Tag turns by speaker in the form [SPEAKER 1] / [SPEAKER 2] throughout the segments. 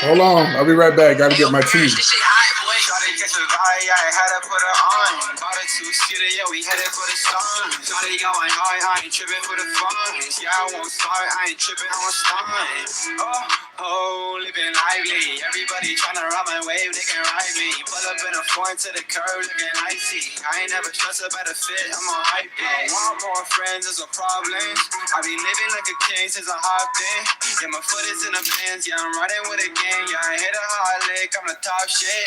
[SPEAKER 1] Hold on, I'll be right back. Gotta get my tea.
[SPEAKER 2] Shawty catch a vibe, yeah, I had to put her on. Bought a two-seater, yeah, we headed for the sun. Shawty going hard, I ain't tripping for the funds. Yeah, I won't start, I ain't tripping, I won't stunt. Living lively. Everybody tryna ride my wave, they can ride me. Pull up in a foreign to the curb, looking icy. I ain't never stressed about a fit, I'm on hype. I want more friends, there's a problem. I be living like a king since I hopped in. Yeah, my foot is in the pants, yeah, I'm riding with a gang. Yeah, I hit a hard lick, I'm the top shit.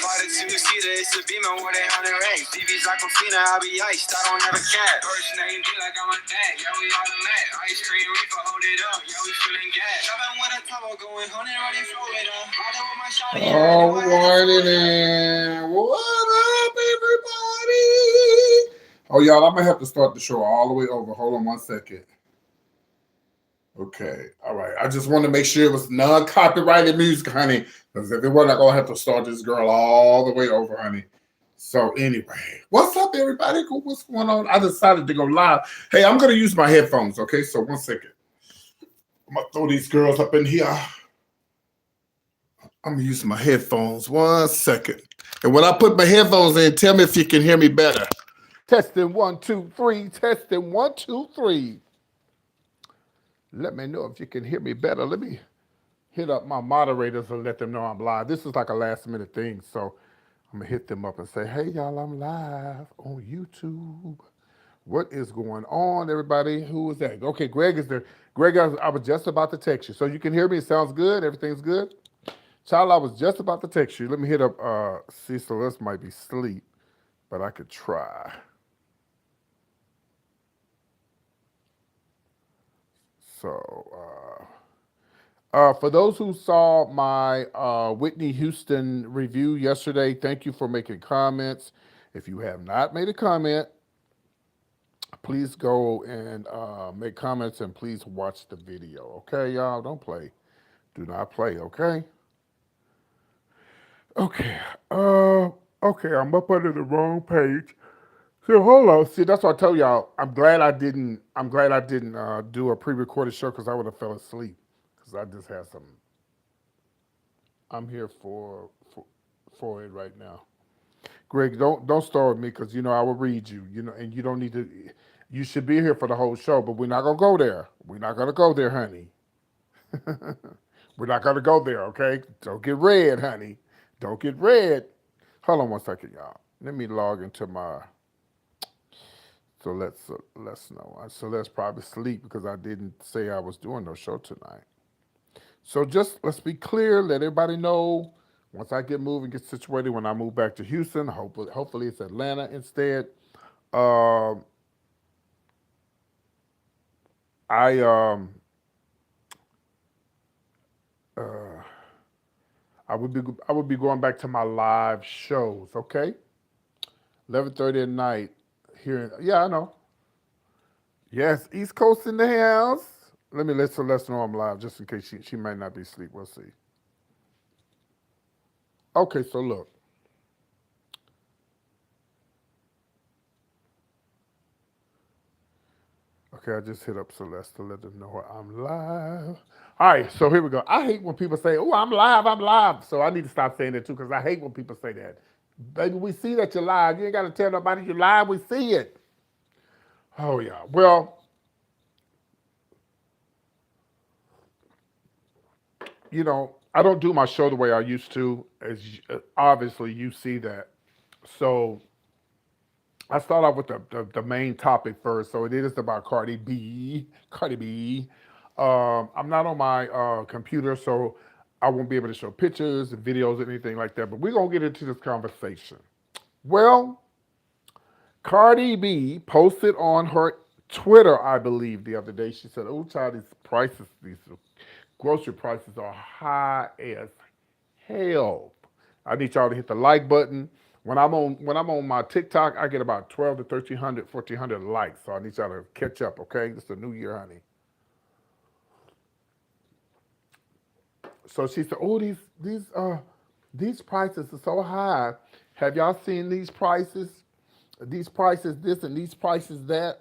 [SPEAKER 2] Bought a two-seater, it's a Beamer, more than 100 racks. BB's like Aquafina, I be iced, I don't have a cat. First name be like I'm a dad, yeah, we all the mat. Ice cream reefer, hold it up, yeah, we feeling gas. Driving with a turbo, going 100, ready for it up. Riding with my shawty, yeah, I know I had to
[SPEAKER 1] Alrighty
[SPEAKER 2] pull it up.
[SPEAKER 1] then. What up, everybody? Oh, y'all, I'm gonna have to start the show all the way over. Hold on one second. Okay, all right. I just want to make sure it was non-copyrighted music, honey. Because if it wasn't, I'm gonna have to start this girl all the way over, honey. So anyway, what's up, everybody? What's going on? I decided to go live. Hey, I'm gonna use my headphones. Okay, so one second. I'm gonna throw these girls up in here. I'm gonna use my headphones. One second. And when I put my headphones in, tell me if you can hear me better. Testing 1, 2, 3. Testing 1, 2, 3. Let me know if you can hear me better. Let me hit up my moderators and let them know I'm live. This is like a last minute thing, so I'm gonna hit them up and say, "Hey, y'all, I'm live on YouTube. What is going on, everybody? Who is that? Okay, Greg is there. Greg, I was just about to text you, so you can hear me. It sounds good. Everything's good. Child, I was just about to text you. Let me hit up Cecil. This might be sleep, but I could try. So, for those who saw my Whitney Houston review yesterday, thank you for making comments. If you have not made a comment, please go and make comments and please watch the video. Okay, y'all? Don't play. Do not play, okay? Okay. Okay, I'm up under the wrong page. So hold on. See, that's what I told y'all. I'm glad I didn't do a pre-recorded show because I would have fell asleep. Because I just had some. I'm here for it right now. Greg, don't start with me because you know I will read you. You know, and you don't need to. You should be here for the whole show, but we're not gonna go there. We're not gonna go there, honey. We're not gonna go there, okay? Don't get red, honey. Don't get red. Hold on one second, y'all. Let me log into my. So let's know. So let's probably sleep because I didn't say I was doing no show tonight. So just let's be clear. Let everybody know once I get moving, get situated. When I move back to Houston, hopefully it's Atlanta instead. Um, I uh, I would be going back to my live shows. Okay, 11:30 at night. Here, yeah, I know. Yes, East Coast in the house. Let me let Celeste know I'm live, just in case she might not be asleep. We'll see. Okay, so look. Okay, I just hit up Celeste to let them know I'm live. All right, so here we go. I hate when people say, "Oh, I'm live, I'm live." So I need to stop saying that too, because I hate when people say that. Baby, we see that you're live. You ain't got to tell nobody you're live. We see it. Oh yeah. Well, I don't do my show the way I used to. As obviously you see that. So I start off with the main topic first. So it is about Cardi B. Cardi B. I'm not on my computer, so I won't be able to show pictures, videos, anything like that. But we're gonna get into this conversation. Well, Cardi B posted on her Twitter, I believe, the other day. She said, "Oh, child, these grocery prices are high as hell. I need y'all to hit the like button. When I'm on my TikTok, I get about 12 to 1300, 1400 likes. So I need y'all to catch up, okay? It's a new year, honey." So she said, "Oh, these prices are so high. Have y'all seen these prices? These prices this and these prices that."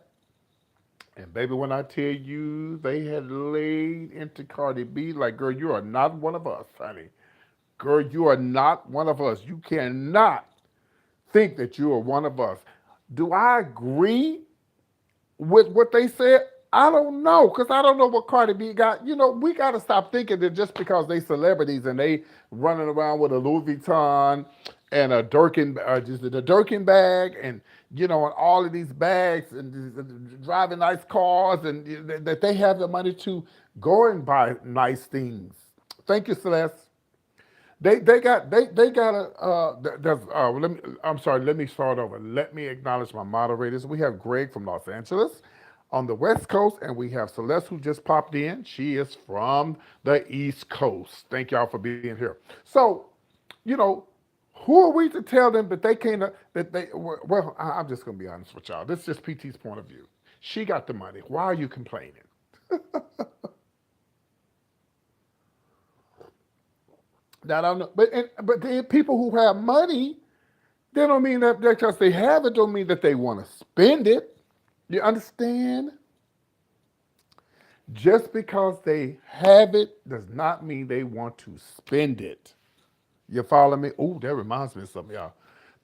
[SPEAKER 1] And baby, when I tell you they had laid into Cardi B, like, girl, you are not one of us, honey. Girl, you are not one of us. You cannot think that you are one of us. Do I agree with what they said? I don't know, because I don't know what Cardi B got. You know, we got to stop thinking that just because they celebrities and they running around with a Louis Vuitton and a Durkin, just the Durkin bag, and you know, and all of these bags and driving nice cars, and that they have the money to go and buy nice things. Thank you, Celeste. They got a let me, I'm sorry, let me start over. Let me acknowledge my moderators. We have Greg from Los Angeles on the West Coast, and we have Celeste who just popped in. She is from the East Coast. Thank y'all for being here. So, you know, who are we to tell them that they can't that they well, I'm just gonna be honest with y'all. This is just PT's point of view. She got the money. Why are you complaining? That I don't know. But then people who have money, they don't mean that because they have it don't mean that they want to spend it. You understand? Just because they have it does not mean they want to spend it. You follow me? Oh, that reminds me of something, y'all.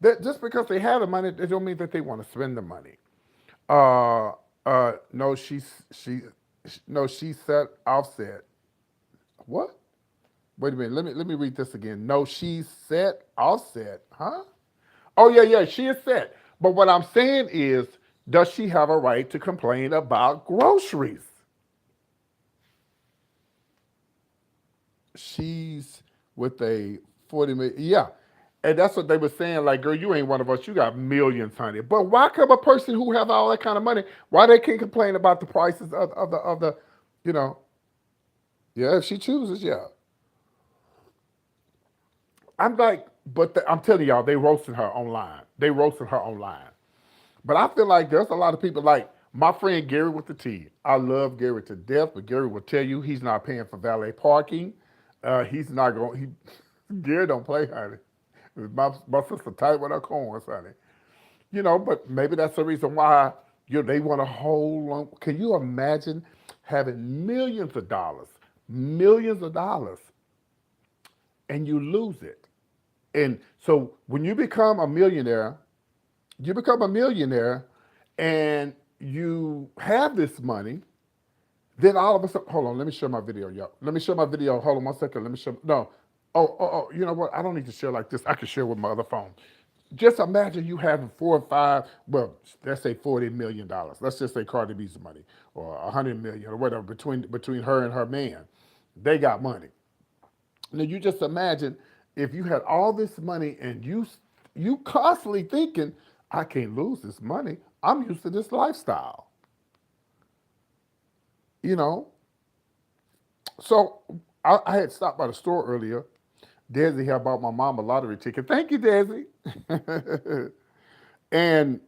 [SPEAKER 1] That just because they have the money, it don't mean that they want to spend the money. Uh, no, no, she said Offset. What? Wait a minute. Let me read this again. No, she said Offset, huh? Oh yeah, yeah, she is set. But what I'm saying is, does she have a right to complain about groceries? She's with a 40 million. Yeah. And that's what they were saying. Like, girl, you ain't one of us. You got millions, honey. But why come a person who have all that kind of money, why they can't complain about the prices of the, you know? Yeah, if she chooses, yeah. I'm like, I'm telling y'all, they roasted her online. They roasted her online. But I feel like there's a lot of people like my friend Gary with the T. I love Gary to death, but Gary will tell you he's not paying for valet parking. He's not going. Gary don't play, honey. My sister tight with her corns, honey. You know, but maybe that's the reason why they want to hold on. Can you imagine having millions of dollars, and you lose it? And so when you become a millionaire and you have this money, then all of a sudden, hold on, let me share my video, y'all. Let me share my video. Hold on 1 second. Let me show, no. Oh, you know what? I don't need to share like this. I can share with my other phone. Just imagine you having 4 or 5, well, let's say $40 million. Let's just say Cardi B's money, or 100 million, or whatever, between her and her man. They got money. Now you just imagine if you had all this money and you constantly thinking, I can't lose this money. I'm used to this lifestyle. You know? So I had stopped by the store earlier. Desi had bought my mom a lottery ticket. Thank you, Desi. And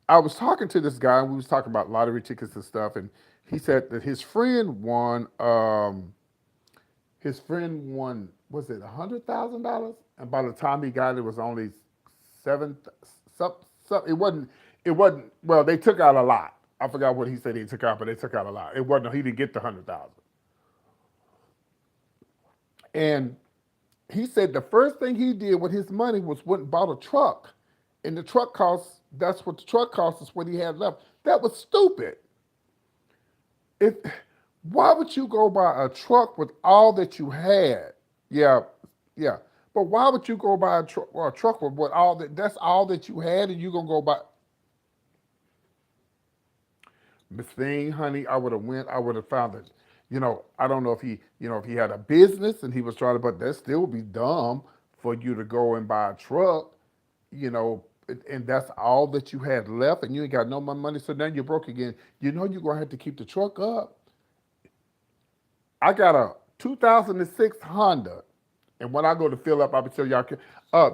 [SPEAKER 1] I was talking to this guy, and we was talking about lottery tickets and stuff, and he said that his friend won, was it $100,000? And by the time he got it, was only seven. It wasn't. Well, they took out a lot. I forgot what he said he took out, but they took out a lot. It wasn't. He didn't get the 100,000. And he said the first thing he did with his money was went and bought a truck, and the truck costs. That's what the truck cost is what he had left. That was stupid. If Why would you go buy a truck with all that you had? Yeah, yeah. But why would you go buy a truck with what all that? That's all that you had, and you gonna go buy. Miss Thing, honey, I would have went. I would have found it. I don't know if he had a business and he was trying to, but that still would be dumb for you to go and buy a truck. And that's all that you had left, and you ain't got no more money. So now you're broke again. You're gonna have to keep the truck up. I got a 2006 Honda, and when I go to fill up, I be tell y'all.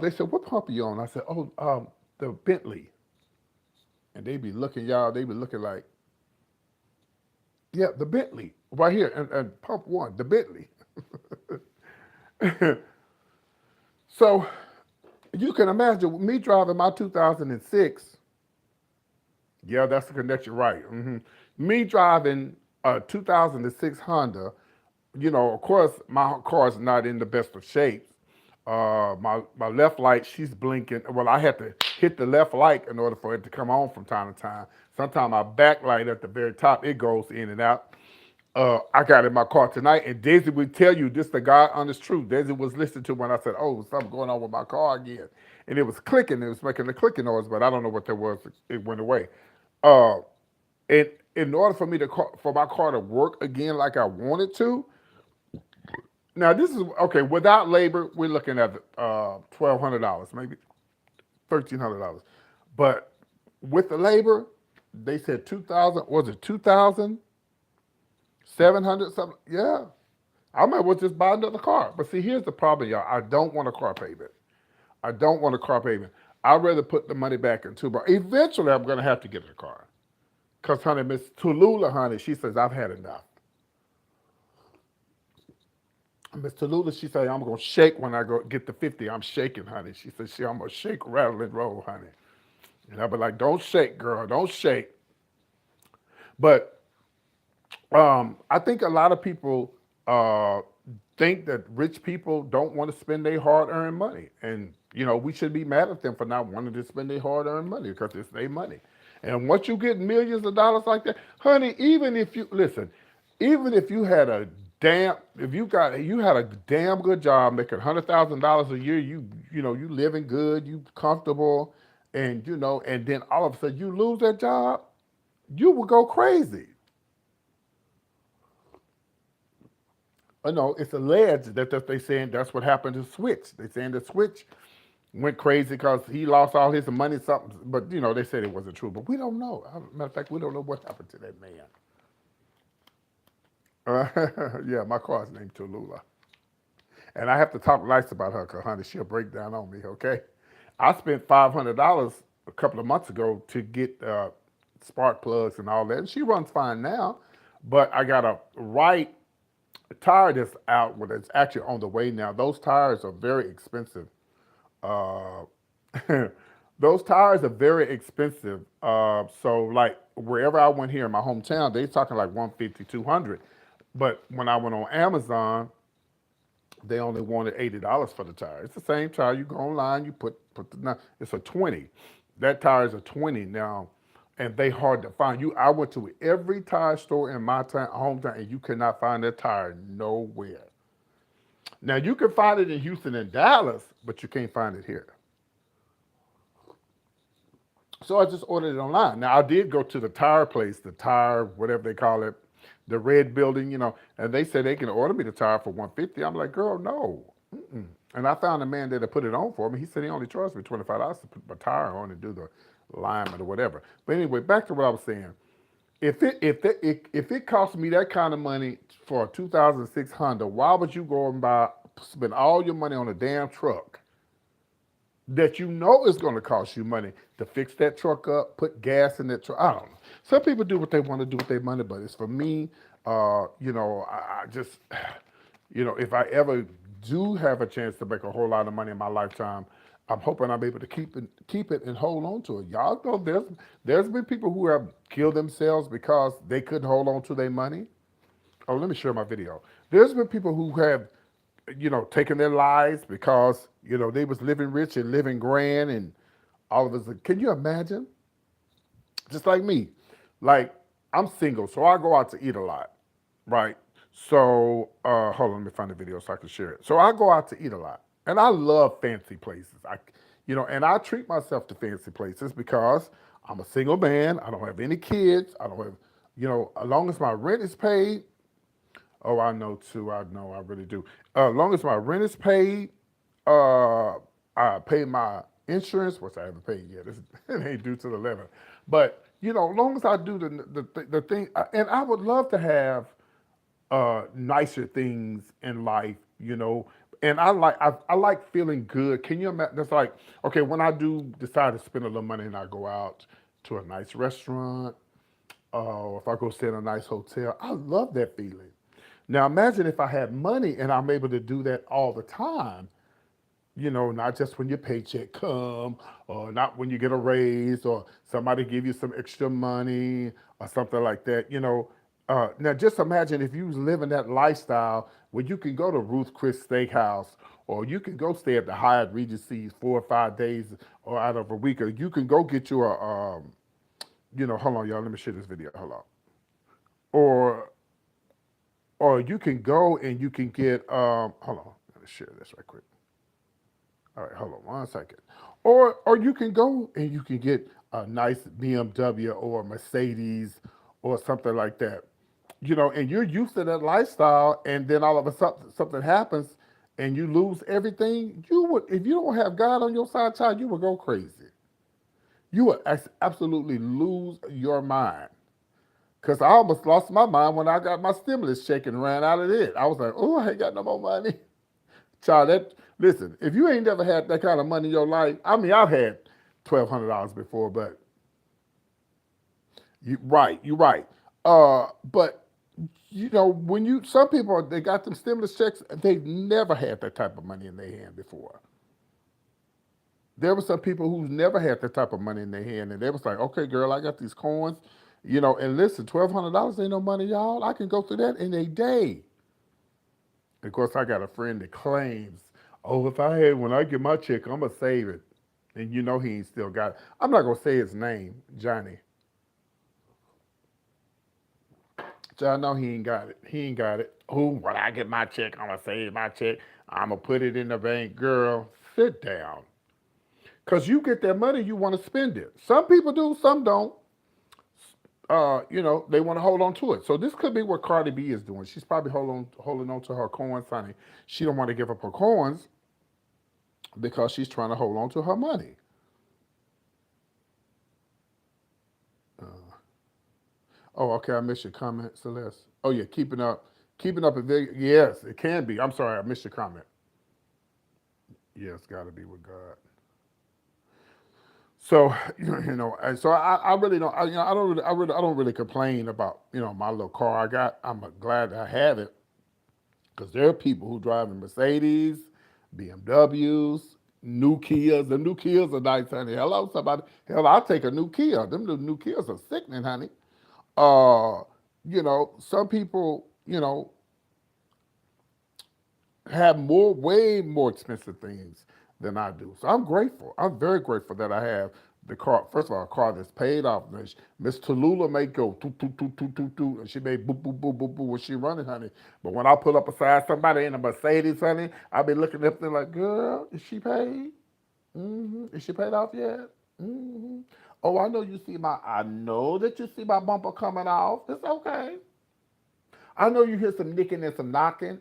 [SPEAKER 1] They said, "What pump are you on?" I said, "Oh, the Bentley." And they be looking, y'all. They be looking like, "Yeah, the Bentley right here, and pump one, the Bentley." So you can imagine me driving my 2006. Yeah, that's the connection, right? Me driving a 2006 Honda, of course, my car is not in the best of shape. My left light, she's blinking. Well, I had to hit the left light in order for it to come on from time to time. Sometimes my back light at the very top, it goes in and out. I got in my car tonight, and Daisy would tell you this the God honest truth. Daisy was listening to when I said, "Oh, something going on with my car again," and it was clicking. It was making the clicking noise, but I don't know what that was. It went away. Uh, and in order for me to for my car to work again like I wanted to, now this is okay. Without labor, we're looking at $1,200, maybe $1,300. But with the labor, they said 2,000. Was it 2,700 something? Yeah, I might well just buy another car. But see, here's the problem, y'all. I don't want a car payment. I don't want a car payment. I'd rather put the money back into. But eventually, I'm gonna have to get a car. Cause honey, Miss Tallulah, honey, she says I've had enough. Miss Tallulah, she said I'm gonna shake when I go get the 50. I'm shaking, honey. She said I'm gonna shake, rattle, and roll, honey. And I'll be like, don't shake, girl, don't shake. But I think a lot of people think that rich people don't want to spend their hard-earned money, and we should be mad at them for not wanting to spend their hard-earned money because it's their money. And once you get millions of dollars like that, honey, even if you listen, even if you had a if you had a damn good job making $100,000 a year, you living good, you comfortable, and and then all of a sudden you lose that job, you would go crazy. No, it's alleged that they saying that's what happened to Switch. They saying the Switch went crazy because he lost all his money, something. But they said it wasn't true. But we don't know. Matter of fact, we don't know what happened to that man. Yeah, my car's named Tallulah, and I have to talk nice about her, cause honey, she'll break down on me. Okay, I spent $500 a couple of months ago to get spark plugs and all that, and she runs fine now. But I got a right tire that's out, well, it's actually on the way now. Those tires are very expensive. Uh, those tires are very expensive. So like wherever I went here in my hometown, they talking like 150, 200. But when I went on Amazon, they only wanted $80 for the tire. It's the same tire. You go online, you put the it's a 20. That tire is a 20 now, and they hard to find. I went to every tire store in my hometown, and you could not find that tire nowhere. Now you can find it in Houston and Dallas, but you can't find it here. So I just ordered it online. Now I did go to the tire place, the tire, whatever they call it, the red building, and they said they can order me the tire for 150. I'm like, girl, no. Mm-mm. And I found a man there to put it on for me. He said he only charged me $25 to put my tire on and do the alignment or whatever. But anyway, back to what I was saying. If it cost me that kind of money for a 2006 Honda, why would you go and spend all your money on a damn truck that is going to cost you money to fix that truck up, put gas in that truck? I don't know. Some people do what they want to do with their money, but it's for me. I just, if I ever do have a chance to make a whole lot of money in my lifetime, I'm hoping I'm able to keep it and hold on to it. Y'all know there's been people who have killed themselves because they couldn't hold on to their money. Oh, let me share my video. There's been people who have, taken their lives because they was living rich and living grand, and all of us. Can you imagine? Just like me, like I'm single, so I go out to eat a lot, right? So hold on, let me find the video so I can share it. So I go out to eat a lot, and I love fancy places. And I treat myself to fancy places because I'm a single man. I don't have any kids. I don't have, as long as my rent is paid. Oh, I know too. I know, I really do. As long as my rent is paid, I pay my insurance, which I haven't paid yet. It ain't due to the 11th. But as long as I do the thing, and I would love to have nicer things in life, And I like feeling good. Can you imagine? That's like, okay, when I do decide to spend a little money and I go out to a nice restaurant, or if I go stay in a nice hotel, I love that feeling. Now imagine if I had money and I'm able to do that all the time. Not just when your paycheck come, or not when you get a raise, or somebody give you some extra money, or something like that. Now just imagine if you was living that lifestyle where you can go to Ruth Chris Steakhouse, or you can go stay at the Hyatt Regency 4 or 5 days, or out of a week, or you can go get you hold on, y'all, let me share this video. Hold on. Or you can go and you can get hold on, let me share this right quick. All right, hold on 1 second. Or you can go and you can get a nice BMW or a Mercedes or something like that. And you're used to that lifestyle, and then all of a sudden something happens and you lose everything. You would, if you don't have God on your side, child, you would go crazy. You would absolutely lose your mind. Cause I almost lost my mind when I got my stimulus check and ran out of it. I was like, oh, I ain't got no more money. Child, listen, if you ain't never had that kind of money in your life, I mean, I've had $1,200 before, but you're right. But when some people they got them stimulus checks, they've never had that type of money in their hand before. There were some people who's never had that type of money in their hand, and they was like, okay, girl, I got these coins, and listen, $1,200 ain't no money, y'all. I can go through that in a day. Of course, I got a friend that claims, oh, when I get my check, I'm going to save it. And he ain't still got it. I'm not going to say his name, Johnny. I know he ain't got it. He ain't got it. Oh, when I get my check, I'm going to save my check. I'm going to put it in the bank. Girl, sit down. Because you get that money, you want to spend it. Some people do, some don't. They want to hold on to it. So this could be what Cardi B is doing. She's probably holding on to her coins, honey. She don't want to give up her coins because she's trying to hold on to her money. Oh, okay, I missed your comment, Celeste. Oh yeah, keeping up a video. Yes, it can be. I'm sorry, I missed your comment. Yeah, it's got to be with God. So and so I really don't. I don't really complain about my little car I got. I'm glad I have it because there are people who drive in Mercedes, BMWs, new Kias. The new Kias are nice, honey. Hello, somebody. Hell, I'll take a new Kia. Them new Kias are sickening, honey. Uh, some people, have way more expensive things than I do. So I'm grateful. I'm very grateful that I have the car. First of all, a car that's paid off. Miss Tallulah may go toot toot toot toot toot toot, and she may boop boop boop boop boop when she running, honey. But when I pull up beside somebody in a Mercedes, honey, I be looking up there like, girl, is she paid? Is she paid off yet? Oh, I know you see my. I know that you see my bumper coming off. It's okay. I know you hear some nicking and some knocking.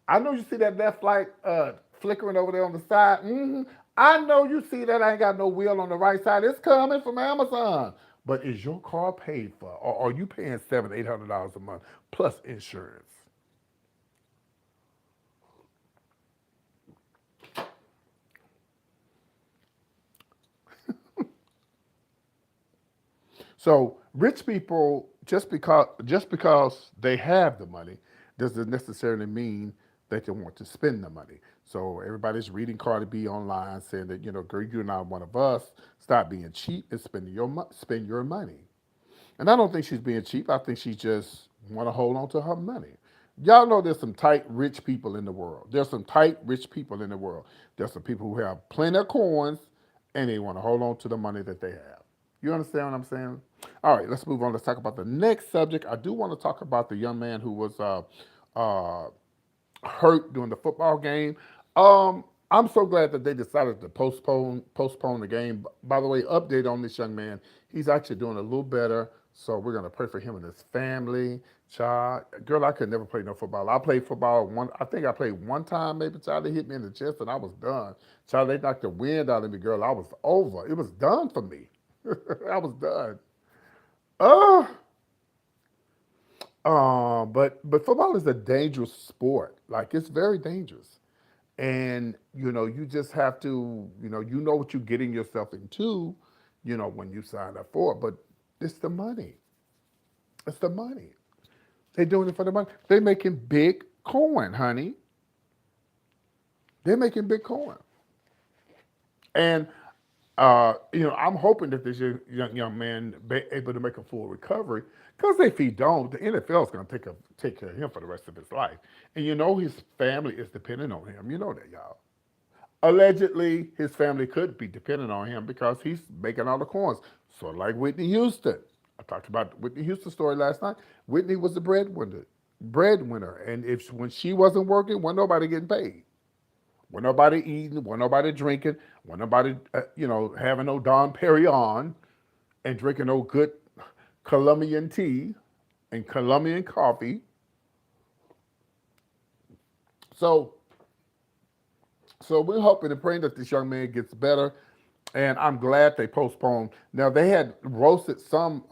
[SPEAKER 1] I know you see that left light flickering over there on the side. I know you see that I ain't got no wheel on the right side. It's coming from Amazon. But is your car paid for, or are you paying $700-800 a month plus insurance? So rich people, just because they have the money, doesn't necessarily mean that they want to spend the money. So everybody's reading Cardi B online saying that girl, you're not one of us. Stop being cheap and spend your money. And I don't think she's being cheap. I think she just want to hold on to her money. Y'all know there's some tight rich people in the world. There's some tight rich people in the world. There's some people who have plenty of coins and they want to hold on to the money that they have. You understand what I'm saying? All right, let's move on. Let's talk about the next subject. I do want to talk about the young man who was uh, hurt during the football game. I'm so glad that they decided to postpone the game. By the way, update on this young man. He's actually doing a little better. So we're gonna pray for him and his family. Child, girl, I could never play no football. I played football one. I think I played one time, maybe. Child, they hit me in the chest and I was done. Child, they knocked the wind out of me, girl. I was over. It was done for me. I was done. Uh, but football is a dangerous sport. Like it's very dangerous. And you just have to what you're getting yourself into when you sign up for it, but it's the money. It's the money. They're doing it for the money. They're making big coin, honey. They're making Bitcoin. And I'm hoping that this young man be able to make a full recovery. Because if he don't, the NFL is going to take care of him for the rest of his life. And his family is dependent on him. You know that, y'all. Allegedly, his family could be dependent on him because he's making all the coins. Sort of like Whitney Houston. I talked about the Whitney Houston story last night. Whitney was the breadwinner, and if when she wasn't working, wasn't nobody getting paid. Wasn't nobody eating, wasn't nobody drinking, wasn't nobody, having no Dom Perignon and drinking no good Colombian tea and Colombian coffee. So, so we're hoping and praying that this young man gets better. And I'm glad they postponed. Now they had roasted some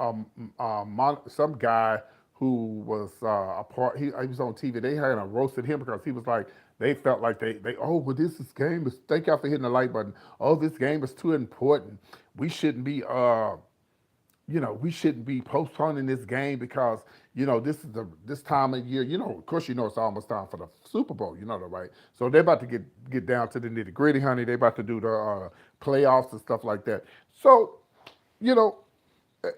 [SPEAKER 1] guy who was a part. He was on TV. They had roasted him because he was like they felt like they well, this game is, thank y'all for hitting the like button. Oh, this game is too important. We shouldn't be we shouldn't be postponing this game because this is this time of year. Of course, it's almost time for the Super Bowl. You know that, right? So they're about to get down to the nitty gritty, honey. They're about to do the playoffs and stuff like that. So, you know, uh,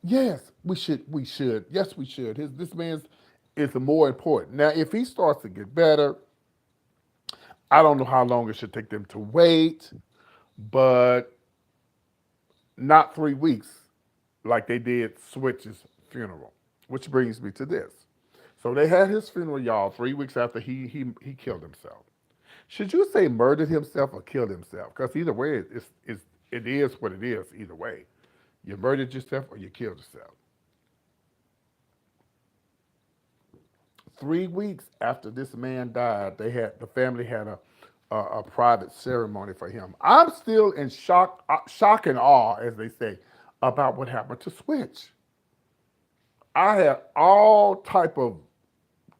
[SPEAKER 1] yes, we should. We should. Yes, we should. This man's is more important. Now, if he starts to get better, I don't know how long it should take them to wait, but not 3 weeks like they did Switch's funeral. Which brings me to this. So they had his funeral, y'all, 3 weeks after he killed himself. Should you say murdered himself or killed himself? Because either way, it is what it is. Either way, you murdered yourself or you killed yourself. 3 weeks after this man died, the family had a private ceremony for him. I'm still in shock and awe, as they say, about what happened to Switch. I had all type of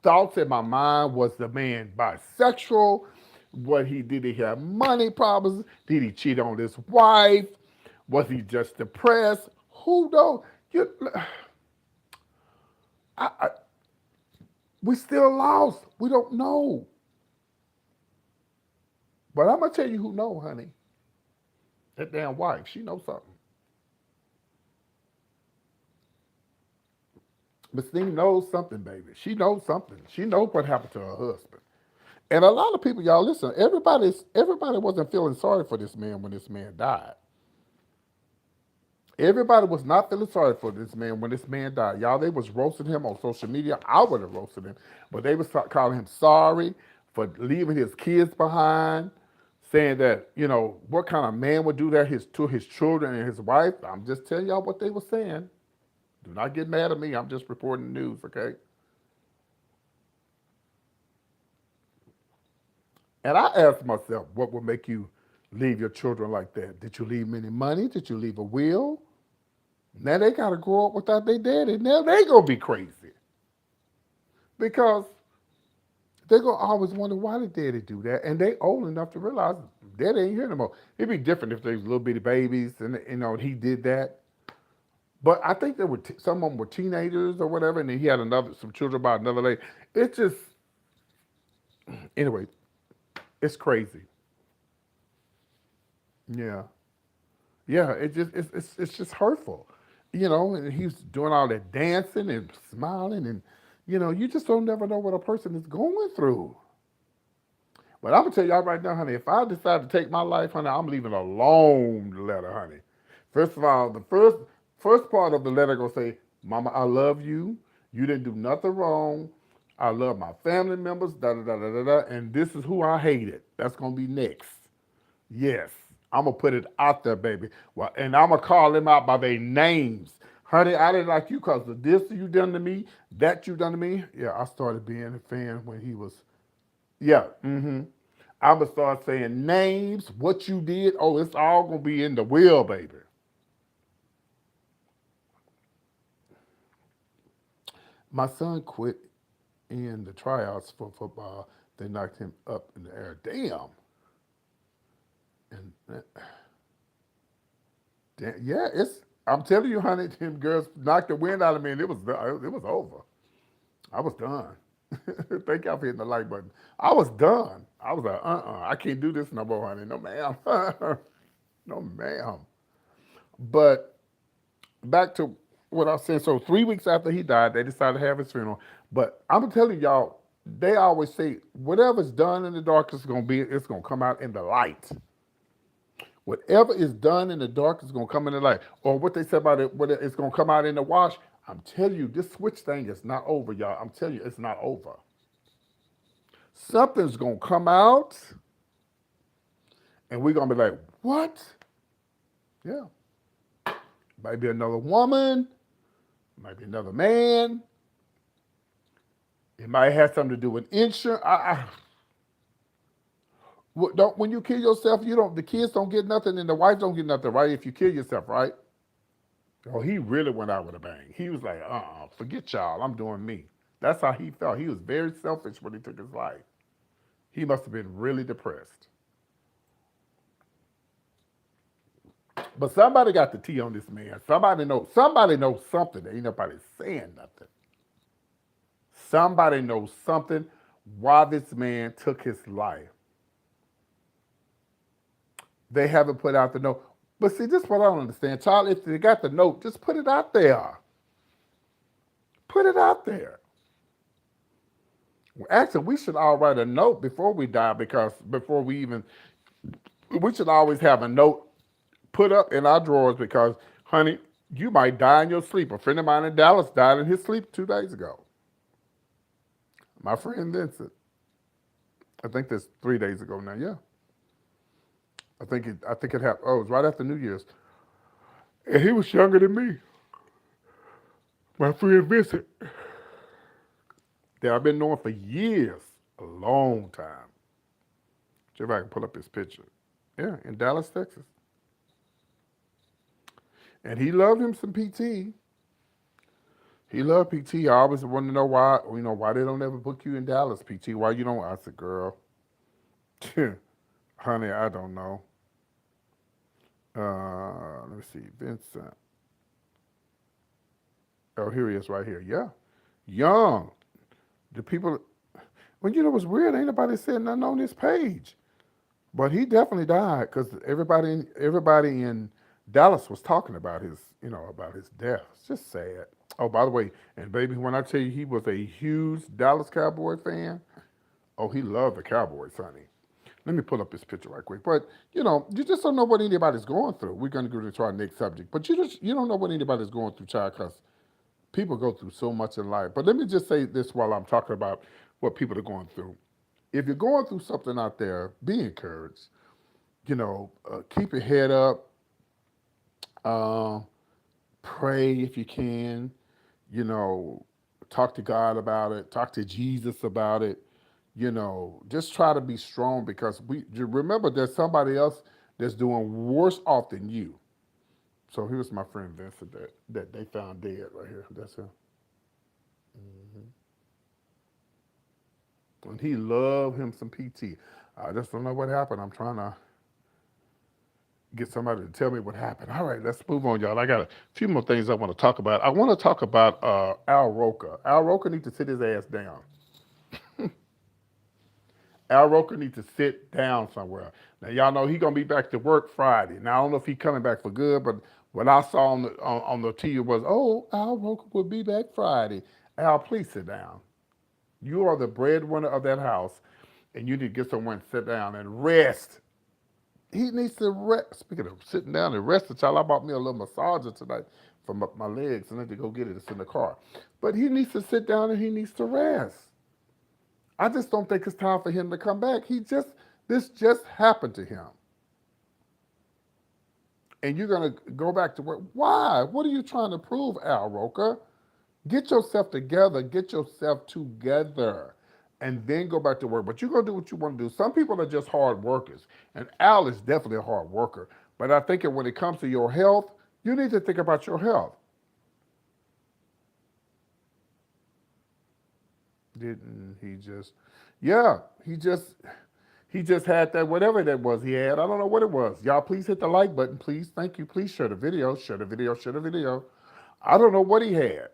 [SPEAKER 1] thoughts in my mind. Was the man bisexual? What he did he have money problems? Did he cheat on his wife? Was he just depressed? Who knows? I, we still lost. We don't know. But I'm gonna tell you who know, honey. That damn wife. She knows something. Miss Thing knows something, baby. She knows something. She knows what happened to her husband. And a lot of people, y'all listen, everybody wasn't feeling sorry for this man when this man died. Everybody was not feeling sorry for this man when this man died. Y'all, they was roasting him on social media. I would have roasted him. But they was calling him sorry for leaving his kids behind, saying that, what kind of man would do that to his children and his wife. I'm just telling y'all what they were saying. Do not get mad at me. I'm just reporting the news, okay? And I asked myself, what would make you leave your children like that? Did you leave them any money? Did you leave a will? Now they got to grow up without their daddy. Now they going to be crazy. Because they're going to always wonder, why did daddy do that? And they old enough to realize daddy ain't here no more. It'd be different if they was little bitty babies and, he did that. But I think there were some of them were teenagers or whatever, and then he had some children by another lady. It's just, anyway, it's crazy. Yeah, yeah. It's just hurtful, And he's doing all that dancing and smiling, and you just don't never know what a person is going through. But I'm gonna tell y'all right now, honey. If I decide to take my life, honey, I'm leaving a long letter, honey. First of all, the first part of the letter gonna say, "Mama, I love you. You didn't do nothing wrong. I love my family members. Da da da da da da. And this is who I hated." That's gonna be next. Yes, I'm gonna put it out there, baby. Well, and I'm gonna call them out by their names. Honey, I didn't like you because of this you done to me, that you done to me. Yeah, I started being a fan when he was. Yeah, I'm gonna start saying names, what you did. Oh, it's all gonna be in the will, baby. My son quit in the tryouts for football. They knocked him up in the air. Damn. And yeah, it's. I'm telling you, honey, them girls knocked the wind out of me, and it was over. I was done. Thank y'all for hitting the like button. I was done. I was like, I can't do this no more, honey. No, ma'am. No, ma'am. But back to what I was saying. So 3 weeks after he died, they decided to have his funeral. But I'm telling y'all, they always say whatever's done in the dark is gonna be, it's gonna come out in the light. Whatever is done in the dark is gonna come in the light. Or what they say about it, whether it's gonna come out in the wash. I'm telling you, this switch thing is not over, y'all. I'm telling you, it's not over. Something's gonna come out, and we're gonna be like, what? Yeah. Might be another woman, might be another man. It might have something to do with insurance. When you kill yourself, you don't. The kids don't get nothing, and the wife don't get nothing, right? If you kill yourself, right? Oh, he really went out with a bang. He was like, forget y'all. I'm doing me. That's how he felt. He was very selfish when he took his life. He must have been really depressed. But somebody got the tea on this man. Somebody knows something. Ain't nobody saying nothing. Somebody knows something why this man took his life. They haven't put out the note. But see, this is what I don't understand. Child, if they got the note, just put it out there. Put it out there. Actually, we should all write a note before we die, because we should always have a note put up in our drawers, because, honey, you might die in your sleep. A friend of mine in Dallas died in his sleep 2 days ago. My friend Vincent. I think that's 3 days ago now, yeah. I think it happened. Oh, it was right after New Year's. And he was younger than me. My friend Vincent. That I've been knowing for years. A long time. See if I can pull up his picture. Yeah, in Dallas, Texas. And he loved him some PT. He loved PT. I always wanted to know why they don't ever book you in Dallas, PT. Why you don't? I said, girl, honey, I don't know. Let me see, Vincent. Oh, here he is right here. Yeah. Young. The people, well, you know what's weird? Ain't nobody said nothing on this page. But he definitely died, because everybody in Dallas was talking about his death. It's just sad. Oh, by the way, and baby, when I tell you he was a huge Dallas Cowboy fan, oh, he loved the Cowboys, honey. Let me pull up this picture right quick. But, you just don't know what anybody's going through. We're going to go to our next subject. But you don't know what anybody's going through, child, because people go through so much in life. But let me just say this while I'm talking about what people are going through. If you're going through something out there, be encouraged. Keep your head up. Pray if you can. Talk to God about it. Talk to Jesus about it. Just try to be strong, because remember there's somebody else that's doing worse off than you. So here's my friend Vincent that they found dead right here. That's him. And he loved him some PT. I just don't know what happened. I'm trying to get somebody to tell me what happened. All right, let's move on, y'all. I got a few more things I want to talk about. I want to talk about Al Roker. Al Roker needs to sit his ass down. Al Roker needs to sit down somewhere. Now, y'all know he's going to be back to work Friday. Now, I don't know if he's coming back for good, but what I saw on the TV was, Al Roker will be back Friday. Al, please sit down. You are the breadwinner of that house, and you need to get somewhere and sit down and rest. He needs to rest. Speaking of sitting down and resting, child, I bought me a little massager tonight for my legs, and I need to go get it. It's in the car. But he needs to sit down and he needs to rest. I just don't think it's time for him to come back. This just happened to him. And you're going to go back to work. Why? What are you trying to prove, Al Roker? Get yourself together. And then go back to work. But you're going to do what you want to do. Some people are just hard workers. And Al is definitely a hard worker. But I think that when it comes to your health, you need to think about your health. Didn't he just? Yeah, he just had that, whatever that was he had. I don't know what it was. Y'all, please hit the like button, please. Thank you. Please share the video. I don't know what he had.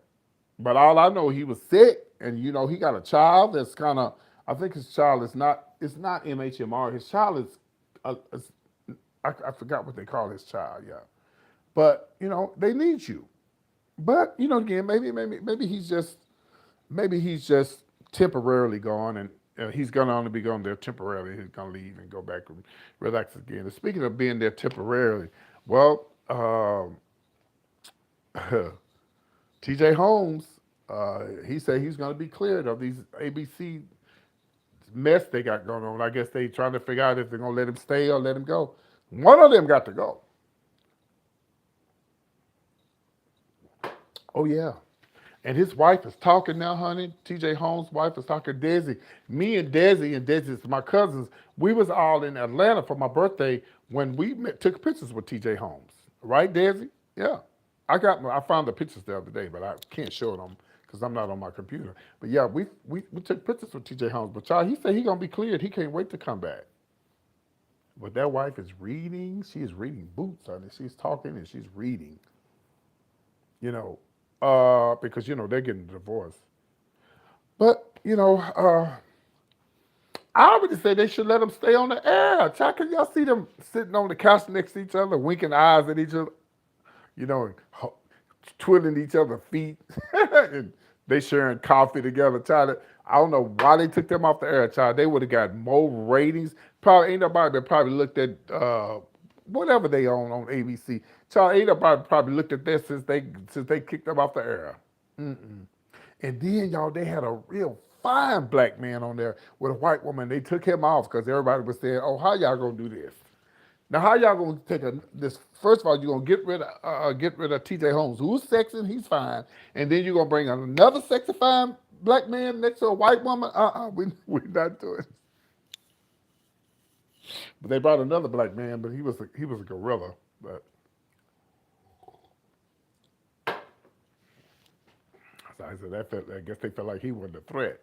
[SPEAKER 1] But all I know, he was sick, and he got a child that's kind of, I think his child is not. It's not MHMR. His child is I forgot what they call his child. Yeah, but they need you. But again, maybe he's just temporarily gone, and he's gonna only be gone there temporarily. He's gonna leave and go back and relax again. And speaking of being there temporarily, well, T.J. Holmes, he said he's gonna be cleared of these ABC mess they got going on. I guess they trying to figure out if they're gonna let him stay or let him go. One of them got to go. Oh yeah. And his wife is talking now, honey. T.J. Holmes' wife is talking. Desi. Me and Desi, my cousins, we was all in Atlanta for my birthday when we took pictures with T.J. Holmes. Right, Desi? Yeah. I found the pictures the other day, but I can't show them because I'm not on my computer. But yeah, we took pictures with T.J. Holmes. But y'all, he said he gonna be cleared. He can't wait to come back. But that wife is reading. She is reading boots, honey. She's talking and she's reading. Because they're getting divorced. But I would say they should let them stay on the air. Can y'all see them sitting on the couch next to each other, winking eyes at each other, twiddling each other's feet, and they sharing coffee together. Child, I don't know why they took them off the air. Child, they would have got more ratings. Probably ain't nobody that probably looked at whatever they on ABC. Child, ain't nobody probably looked at this since they kicked them off the air. Mm-mm. And then y'all, they had a real fine black man on there with a white woman. They took him off because everybody was saying, "Oh, how y'all gonna do this? Now, how y'all gonna take this? First of all, you're gonna get rid of T.J. Holmes, who's sexy and he's fine, and then you're gonna bring another sexy fine black man next to a white woman? We're not doing it." But they brought another black man, but he was a gorilla. But so I said I guess they felt like he wasn't a threat.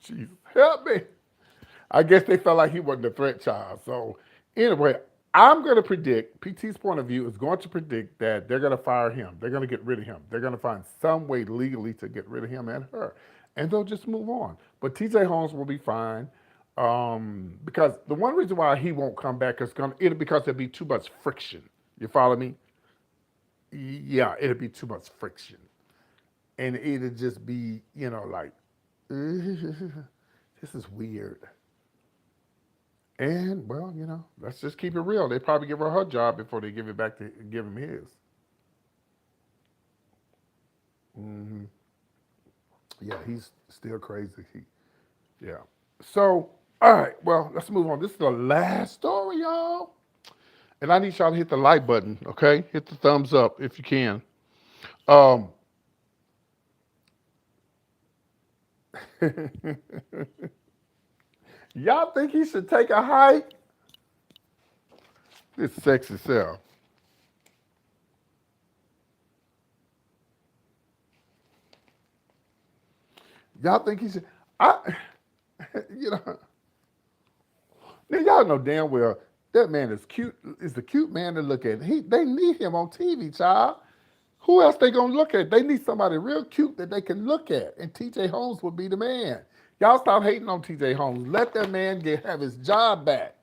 [SPEAKER 1] Jesus, help me. I guess they felt like he wasn't a threat, child. So anyway, I'm going to predict, PT's point of view is going to predict that they're going to fire him. They're going to get rid of him. They're going to find some way legally to get rid of him and her. And they'll just move on. But T.J. Holmes will be fine. Because the one reason why he won't come back is because there'll be too much friction. You follow me? Yeah, it'll be too much friction. And it'll just be, like, this is weird. And, well, let's just keep it real. They probably give her job before they give him his. Mm-hmm. Yeah, he's still crazy. Yeah. So, all right, well, let's move on. This is the last story, y'all. And I need y'all to hit the like button, okay? Hit the thumbs up if you can. Y'all think he should take a hike? This sexy self. Y'all think he should? Now y'all know damn well that man is cute. Is a cute man to look at. They need him on TV, child. Who else they gonna look at? They need somebody real cute that they can look at, and T.J. Holmes would be the man. Y'all stop hating on T.J. Holmes. Let that man have his job back.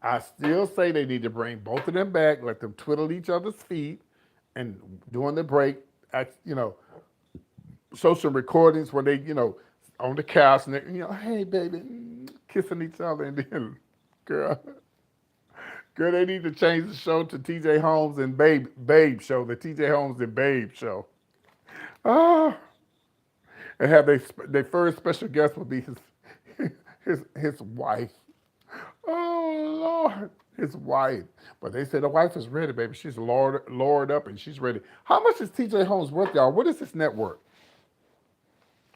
[SPEAKER 1] I still say they need to bring both of them back, let them twiddle each other's feet, and during the break, show some recordings where they, on the couch and they, hey baby, kissing each other, and then, girl, they need to change the show to T.J. Holmes and Babe show, the T.J. Holmes and Babe show. And have their first special guest will be his wife. Oh Lord, his wife. But they said the wife is ready, baby. She's lowered up and she's ready. How much is T.J. Holmes worth, y'all? What is his net worth?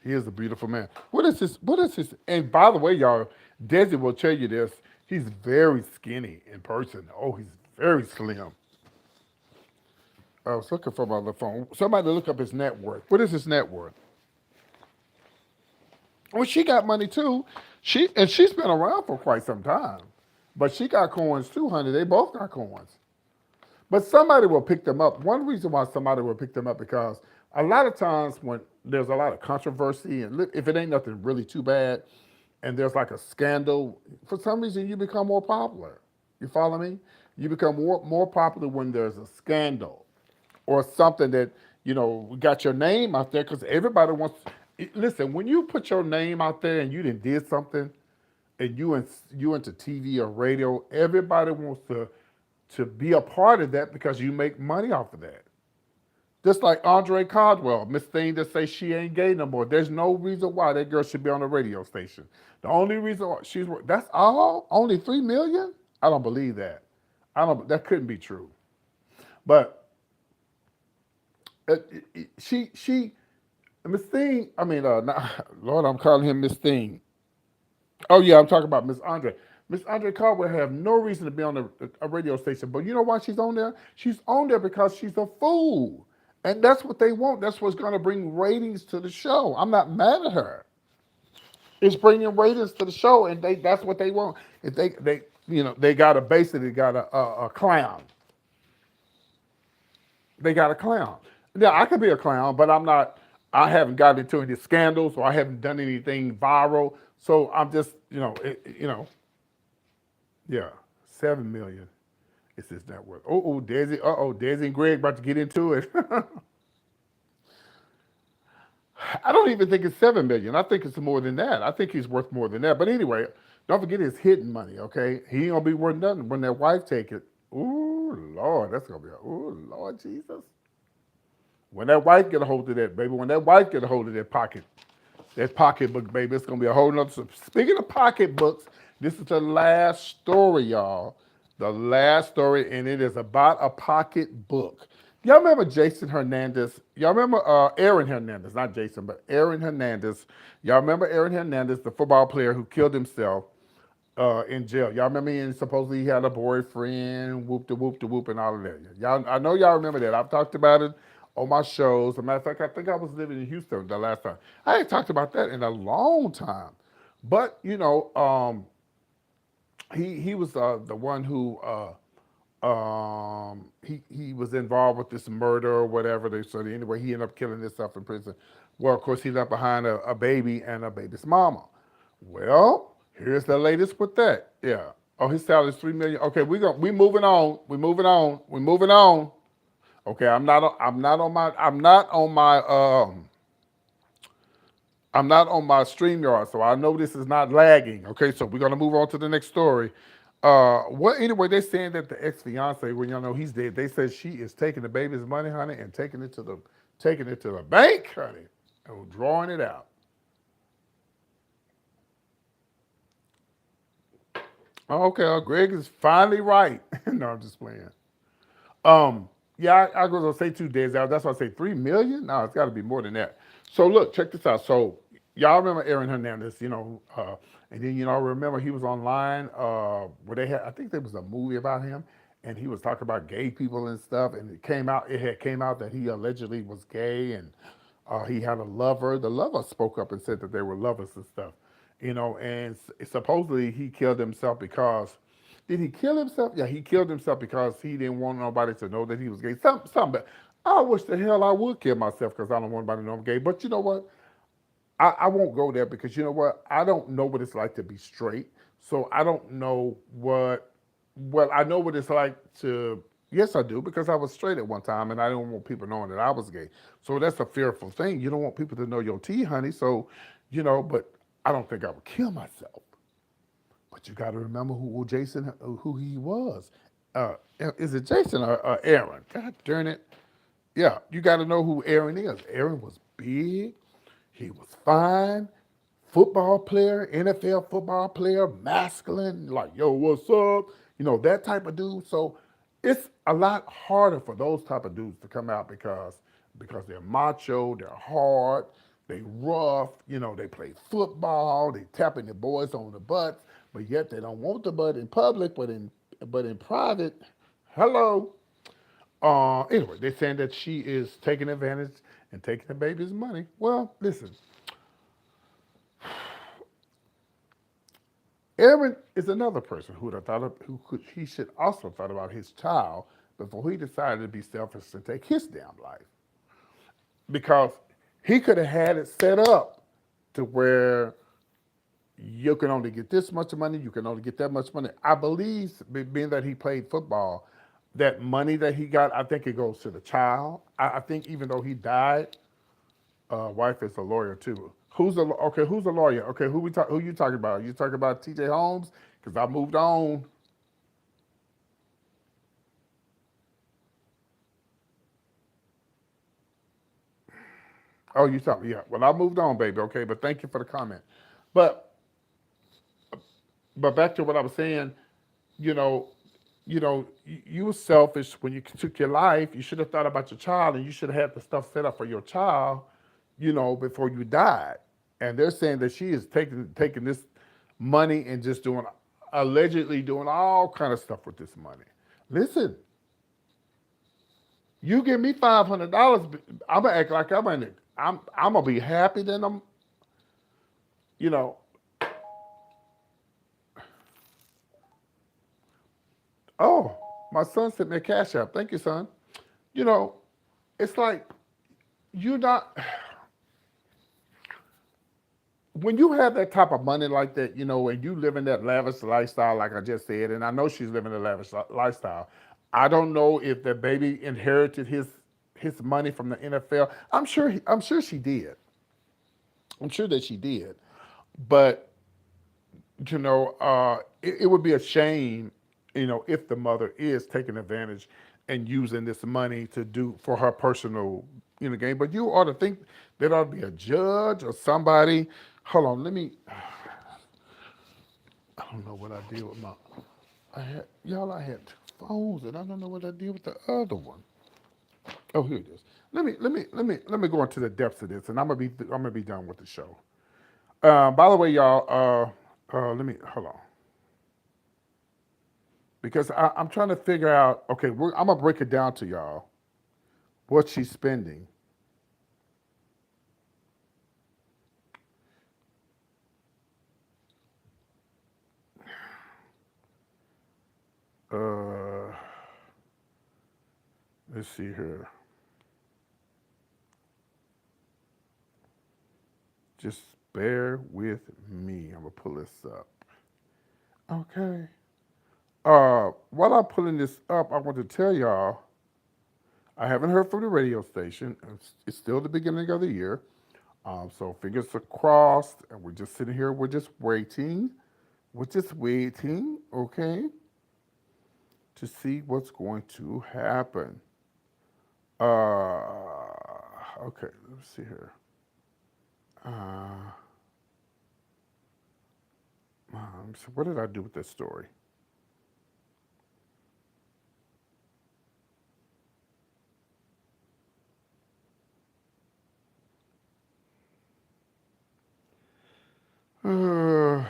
[SPEAKER 1] He is a beautiful man. What is his? And by the way, y'all, Desi will tell you this. He's very skinny in person. Oh, he's very slim. I was looking for my other phone. Somebody look up his net worth. What is his net worth? Well, she got money too. She's been around for quite some time. But she got coins too, honey. They both got coins. But somebody will pick them up. One reason why somebody will pick them up because a lot of times when there's a lot of controversy and if it ain't nothing really too bad, and there's like a scandal, for some reason you become more popular. You follow me? You become more popular when there's a scandal or something that got your name out there because everybody wants. Listen, when you put your name out there and you did something, and you into TV or radio, everybody wants to be a part of that because you make money off of that. Just like Andre Caldwell, Miss Thing that say she ain't gay no more. There's no reason why that girl should be on a radio station. The only reason why that's all only 3 million. I don't believe that. I don't. That couldn't be true. But she Miss Thing. I mean, Lord, I'm calling him Miss Thing. Oh yeah, I'm talking about Miss Andre. Miss Andre Caldwell have no reason to be on a radio station, but you know why she's on there? She's on there because she's a fool, and that's what they want. That's what's going to bring ratings to the show. I'm not mad at her. It's bringing ratings to the show, and that's what they want. If they got a basically got a clown. They got a clown. Now I could be a clown, but I'm not. I haven't gotten into any scandals, or I haven't done anything viral. So I'm just, yeah, 7 million. It's his net worth. Desi. Desi and Greg about to get into it. I don't even think it's 7 million. I think it's more than that. I think he's worth more than that. But anyway, don't forget his hidden money. Okay, he ain't gonna be worth nothing when that wife take it. Ooh Lord, that's gonna be ooh Lord Jesus. When that wife get a hold of that, baby, when that wife get a hold of that pocketbook, baby, it's gonna be a whole nother. Speaking of pocketbooks, this is the last story, y'all. The last story, and it is about a pocketbook. Y'all remember Jason Hernandez? Y'all remember Aaron Hernandez, not Jason, but Aaron Hernandez. Y'all remember Aaron Hernandez, the football player who killed himself in jail. Y'all remember he supposedly he had a boyfriend, whoop the whoop, and all of that. Y'all, I know y'all remember that. I've talked about it on my shows. As a matter of fact, I think I was living in Houston the last time. I ain't talked about that in a long time. But he was the one who he was involved with this murder or whatever. So anyway, he ended up killing himself in prison. Well, of course, he left behind a baby and a baby's mama. Well, here's the latest with that. Yeah. Oh, his salary is 3 million. Okay, we moving on. We moving on. Okay, I'm not on my StreamYard, so I know this is not lagging. Okay, so we're gonna move on to the next story. Anyway, they're saying that the ex-fiance, when y'all know he's dead, they said she is taking the baby's money, honey, and taking it to the bank, honey, and drawing it out. Okay, Greg is finally right. No, I'm just playing. I was gonna say 2 days out. That's why I say 3 million. No, it's got to be more than that. So look, check this out. So y'all remember Aaron Hernandez, and then remember he was online where they had. I think there was a movie about him, and he was talking about gay people and stuff. And it had came out that he allegedly was gay, and he had a lover. The lover spoke up and said that they were lovers and stuff, and supposedly he killed himself because did he kill himself? Yeah, he killed himself because he didn't want nobody to know that he was gay. But I wish the hell I would kill myself because I don't want anybody to know I'm gay. But you know what? I won't go there because you know what? I don't know what it's like to be straight. So I don't know well, I know what it's like to, yes, I do, because I was straight at one time and I didn't want people knowing that I was gay. So that's a fearful thing. You don't want people to know your tea, honey. So, but I don't think I would kill myself. But you got to remember who he was. Is it Jason or Aaron? God darn it. Yeah, you got to know who Aaron is. Aaron was big. He was fine. Football player, NFL football player, masculine, like, yo, what's up? That type of dude. So it's a lot harder for those type of dudes to come out because they're macho, they're hard, they rough, they play football, they tapping the boys on the butts, but yet they don't want the butt in public, but in private, hello. Anyway, they're saying that she is taking advantage and taking the baby's money. Well, listen, Aaron is another person who he should also thought about his child before he decided to be selfish and take his damn life. because he could have had it set up to where you can only get this much money, you can only get that much money. I believe, being that he played football, that money that he got, I think it goes to the child. I think even though he died, wife is a lawyer too. Who's a lawyer? Okay, who you talking about? You talking about T.J. Holmes? Because I moved on. Oh, you talking? Yeah. Well, I moved on, baby. Okay, but thank you for the comment. But back to what I was saying. You know, you were selfish when you took your life. You should have thought about your child, and you should have had the stuff set up for your child, before you died. And they're saying that she is taking this money and just allegedly doing all kind of stuff with this money. Listen, you give me $500, I'm gonna act like I'm in it. I'm gonna be happy. Then you know, oh, my son sent me a cash app. Thank you, son. You know, it's like you're not when you have that type of money like that, and you live in that lavish lifestyle, like I just said, and I know she's living a lavish lifestyle. I don't know if the baby inherited his money from the NFL. I'm sure she did. I'm sure that she did. But it would be a shame, if the mother is taking advantage and using this money to do for her personal, gain. But you ought to think there ought to be a judge or somebody. Hold on, let me. I don't know what I did with my. I had two phones, and I don't know what I did with the other one. Oh, here it is. Let me go into the depths of this, and I'm gonna be done with the show. By the way, y'all, let me hold on because I'm trying to figure out. Okay, I'm gonna break it down to y'all what she's spending. Uh, let's see here. Just bear with me. I'm gonna pull this up. Okay. While I'm pulling this up, I want to tell y'all I haven't heard from the radio station. It's still the beginning of the year. So fingers are crossed, and we're just sitting here. We're just waiting. We're just waiting, okay, to see what's going to happen. Okay, let's see here. Uh, so what did I do with this story? Uh,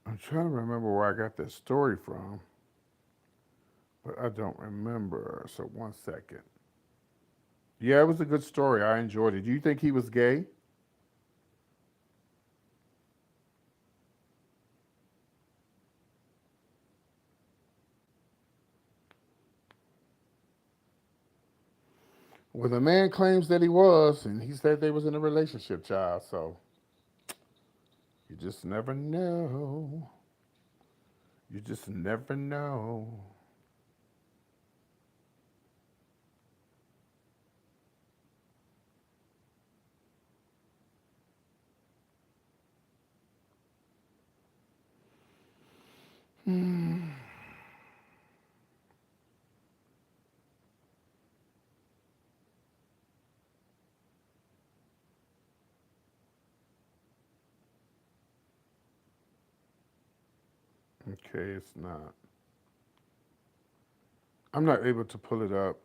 [SPEAKER 1] I'm trying to remember where I got this story from, but I don't remember. So 1 second. Yeah, it was a good story. I enjoyed it. Do you think he was gay? Well, the man claims that he was, and he said they was in a relationship, child. So you just never know. You just never know. Okay, it's not. I'm not able to pull it up.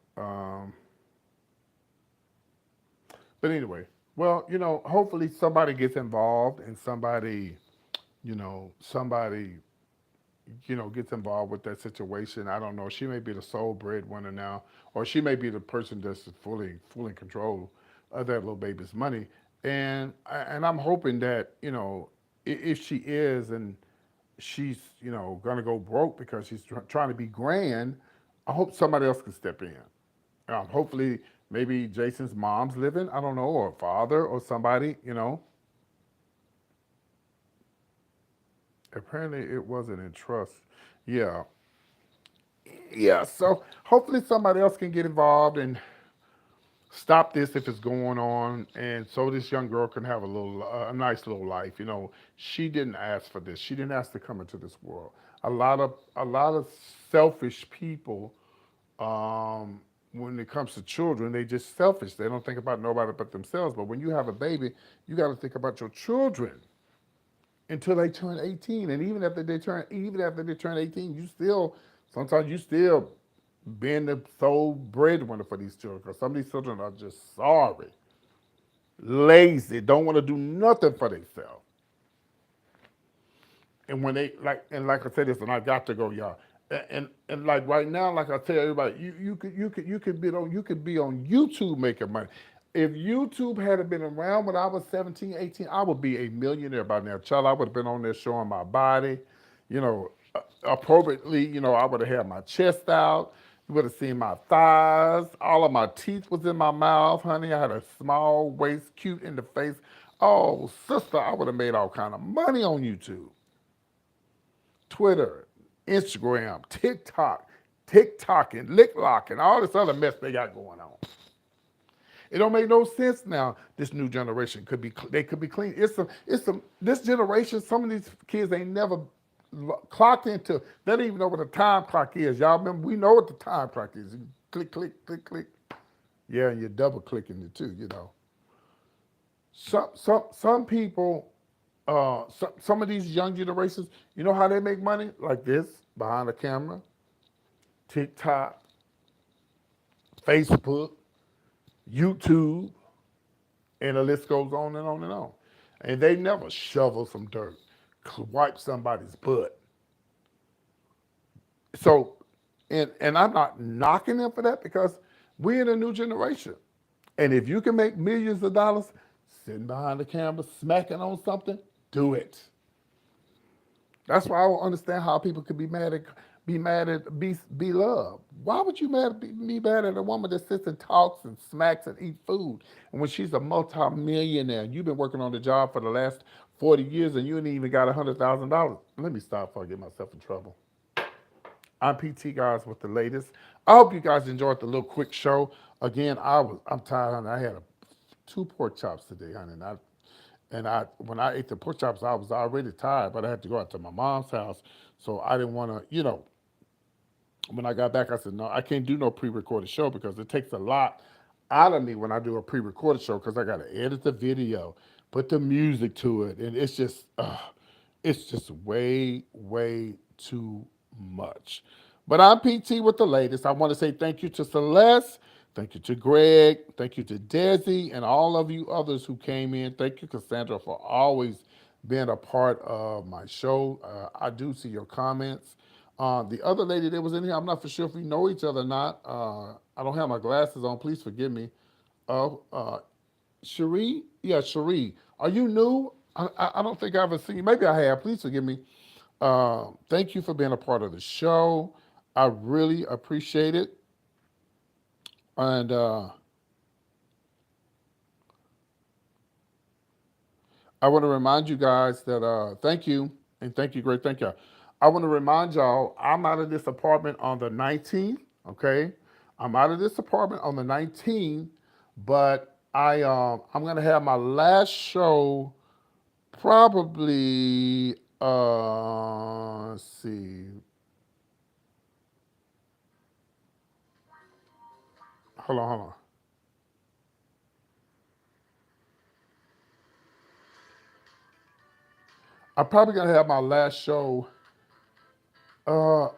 [SPEAKER 1] But anyway, well, hopefully somebody gets involved and somebody, somebody, gets involved with that situation. I don't know. She may be the sole breadwinner now, or she may be the person that's fully in control of that little baby's money. And I'm hoping that if she is and she's gonna go broke because she's trying to be grand, I hope somebody else can step in. Hopefully, maybe Jason's mom's living. I don't know, or father, or somebody. Apparently, it wasn't in trust. Yeah, yeah. So hopefully, somebody else can get involved and stop this if it's going on, and so this young girl can have a nice little life. She didn't ask for this. She didn't ask to come into this world. A lot of selfish people, when it comes to children, they just selfish. They don't think about nobody but themselves. But when you have a baby, you got to think about your children until they turn 18. And even after they turn 18, sometimes you still being the sole breadwinner for these children, because some of these children are just sorry, lazy, don't want to do nothing for themselves. And when they like I said this, and I got to go, y'all. And like right now, like I tell everybody, you could be on YouTube making money. If YouTube had been around when I was 17, 18, I would be a millionaire by now. Child, I would have been on there showing my body, appropriately. I would have had my chest out. You would have seen my thighs. All of my teeth was in my mouth, honey. I had a small waist, cute in the face. Oh, sister, I would have made all kind of money on YouTube. Twitter, Instagram, TikTok, and LickLock, and all this other mess they got going on. It don't make no sense now. This new generation they could be clean. This generation. Some of these kids ain't never clocked into. They don't even know what a time clock is. Y'all remember? We know what the time clock is. You click, click, click, click. Yeah, and you're double clicking it too. Some people, some of these young generations, you know how they make money? Like this, behind the camera, TikTok, Facebook, YouTube, and the list goes on and on and on. And they never shovel some dirt, wipe somebody's butt. So, and I'm not knocking them for that, because we're in a new generation. And if you can make millions of dollars sitting behind the camera, smacking on something, do it. That's why I don't understand how people could be loved. Why would you be mad at a woman that sits and talks and smacks and eats food? And when she's a multi-millionaire, you've been working on the job for the last 40 years and you ain't even got $100,000. Let me stop before I get myself in trouble. I'm PT guys with the latest. I hope you guys enjoyed the little quick show. Again, I'm tired, honey. I had two pork chops today, honey, and when I ate the pork chops, I was already tired, but I had to go out to my mom's house, so I didn't want to. When I got back, I said, no, I can't do no pre-recorded show because it takes a lot out of me when I do a pre-recorded show, because I got to edit the video, put the music to it, and it's just way, way too much. But I'm PT with the latest. I want to say thank you to Celeste, thank you to Greg, thank you to Desi, and all of you others who came in. Thank you, Cassandra, for always being a part of my show. I do see your comments. The other lady that was in here, I'm not for sure if we know each other or not. I don't have my glasses on. Please forgive me. Cherie? Yeah, Cherie. Are you new? I don't think I've ever seen you. Maybe I have. Please forgive me. Thank you for being a part of the show. I really appreciate it. And I want to remind you guys that thank you, and thank you, great, thank you. I want to remind y'all, I'm out of this apartment on the 19th. Okay, I'm out of this apartment on the 19th, but I'm gonna have my last show probably. Let's see. Hold on, hold on. I'm probably gonna have my last show. Uh,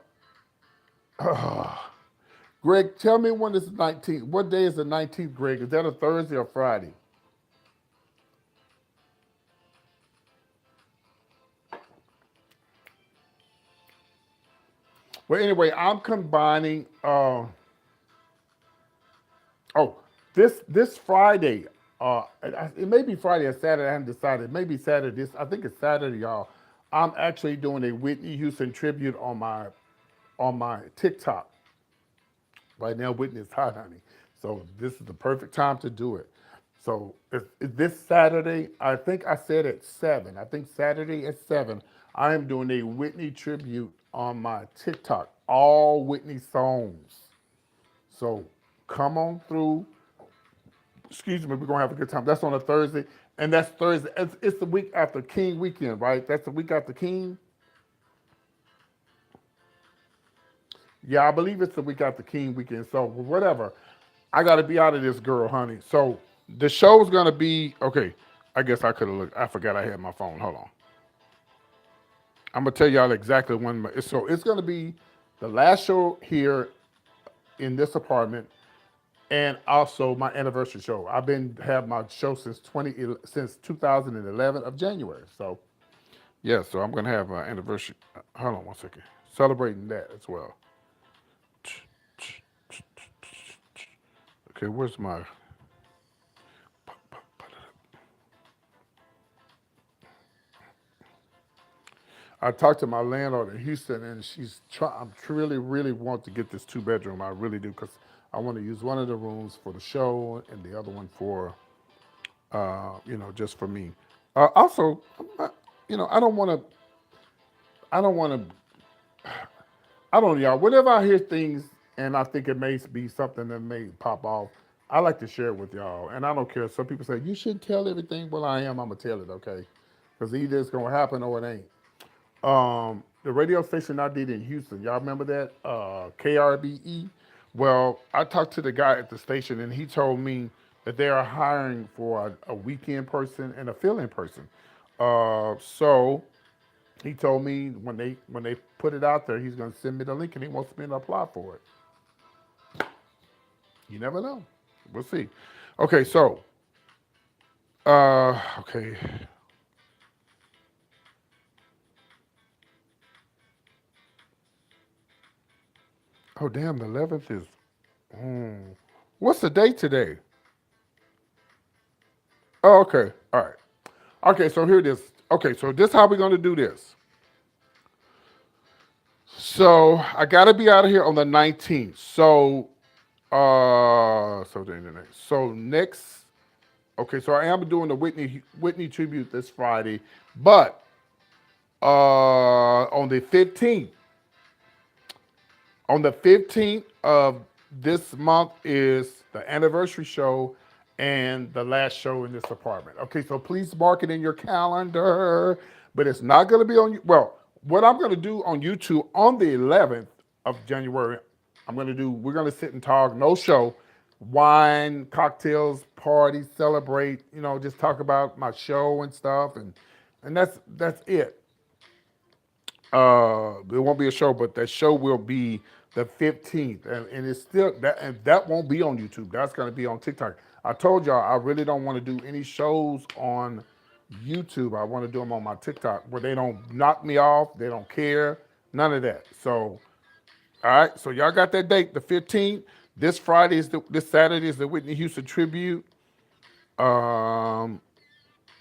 [SPEAKER 1] Greg, tell me when is the 19th. What day is the 19th, Greg? Is that a Thursday or Friday? Well, anyway, I'm combining. Oh, this Friday. It may be Friday or Saturday. I haven't decided. It may be Saturday. I think it's Saturday, y'all. I'm actually doing a Whitney Houston tribute on my TikTok. Right now, Whitney is hot, honey. So this is the perfect time to do it. So it's this Saturday, I think I said at 7. I think Saturday at 7, I am doing a Whitney tribute on my TikTok. All Whitney songs. So come on through. Excuse me, we're gonna have a good time. That's on a Thursday, and that's Thursday. It's the week after King weekend, right? That's the week after King. Yeah, I believe it's the week after King weekend. So whatever. I gotta be out of this girl, honey. So the show's gonna be okay. I guess I could have looked. I forgot I had my phone. Hold on. I'm gonna tell y'all exactly when. So it's gonna be the last show here in this apartment, and also my anniversary show. I've been have my show since 2011 of January. So yeah, so I'm gonna have an anniversary. Hold on one second. Celebrating that as well. Okay, where's my? I talked to my landlord in Houston, and she's trying. I'm really, really want to get this 2 bedroom. I really do because I want to use one of the rooms for the show and the other one for, just for me. Also, I'm not, I don't want to. I don't want to. I don't know, y'all. Whenever I hear things and I think it may be something that may pop off, I like to share it with y'all. And I don't care. Some people say you shouldn't tell everything. Well, I am. I'm gonna tell it, okay? Because either it's gonna happen or it ain't. The radio station I did in Houston, y'all remember that? KRBE. Well, I talked to the guy at the station, and he told me that they are hiring for a weekend person and a fill-in person. So he told me when they put it out there, he's going to send me the link, and he wants me to apply for it. You never know. We'll see. Okay, so okay. Oh damn, the 11th is. Hmm. What's the date today? Oh, okay. All right. Okay, so here it is. Okay, so this how we're gonna do this. So I gotta be out of here on the 19th. So the internet. So next, okay, so I am doing the Whitney tribute this Friday, but on the 15th, of this month is the anniversary show and the last show in this apartment. Okay, so please mark it in your calendar, but it's not going to be on. Well, what I'm going to do on YouTube on the 11th of January, we're going to sit and talk, no show, wine, cocktails, party, celebrate, just talk about my show and stuff, and that's it. There won't be a show, but that show will be the 15th, and it's still that won't be on YouTube. That's going to be on TikTok. I told y'all I really don't want to do any shows on YouTube. I want to do them on my TikTok where they don't knock me off, they don't care, none of that. So, all right, so y'all got that date, the 15th. This Saturday is the Whitney Houston tribute. Um,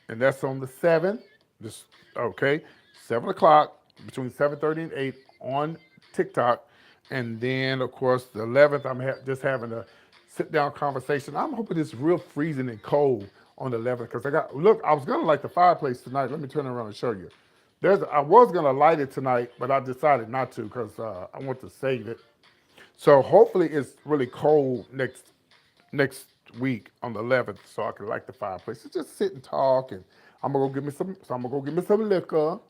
[SPEAKER 1] and that's on the 7th. Just okay, 7 o'clock between 7:30 and 8 on TikTok, and then of course the 11th just having a sit down conversation. I'm hoping it's real freezing and cold on the 11th because I was gonna light the fireplace tonight. Let me turn around and show you. I was gonna light it tonight, but I decided not to because I want to save it. So hopefully it's really cold next week on the 11th, so I can light the fireplace. So just sit and talk, and I'm gonna go give me some. So I'm gonna go get me some liquor,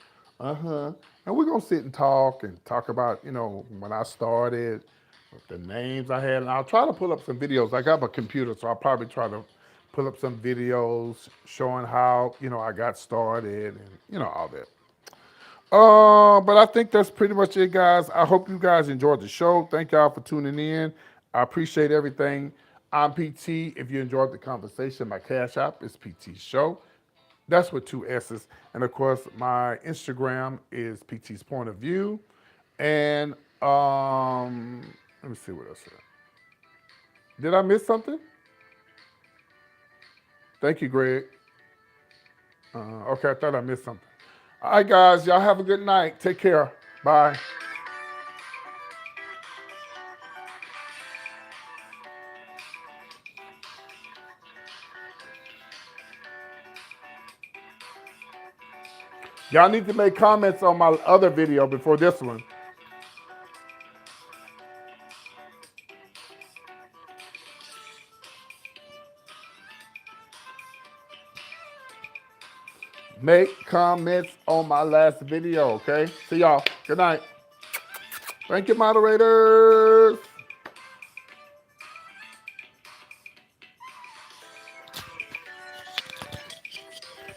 [SPEAKER 1] and we're gonna sit and talk about when I started, the names I had, and I'll try to pull up some videos. I got my computer, so I'll probably try to pull up some videos showing how I got started and all that. But I think that's pretty much it, guys. I hope you guys enjoyed the show. Thank y'all for tuning in. I appreciate everything. I'm PT. If you enjoyed the conversation, my Cash App is PT Show. That's with 2 S's. And of course, my Instagram is PT's Point of View. And Let me see what else. Did I miss something? Thank you, Greg. Okay, I thought I missed something. All right, guys, y'all have a good night. Take care. Bye. Y'all need to make comments on my other video before this one. Make comments on my last video, okay? See y'all. Good night. Thank you, moderators.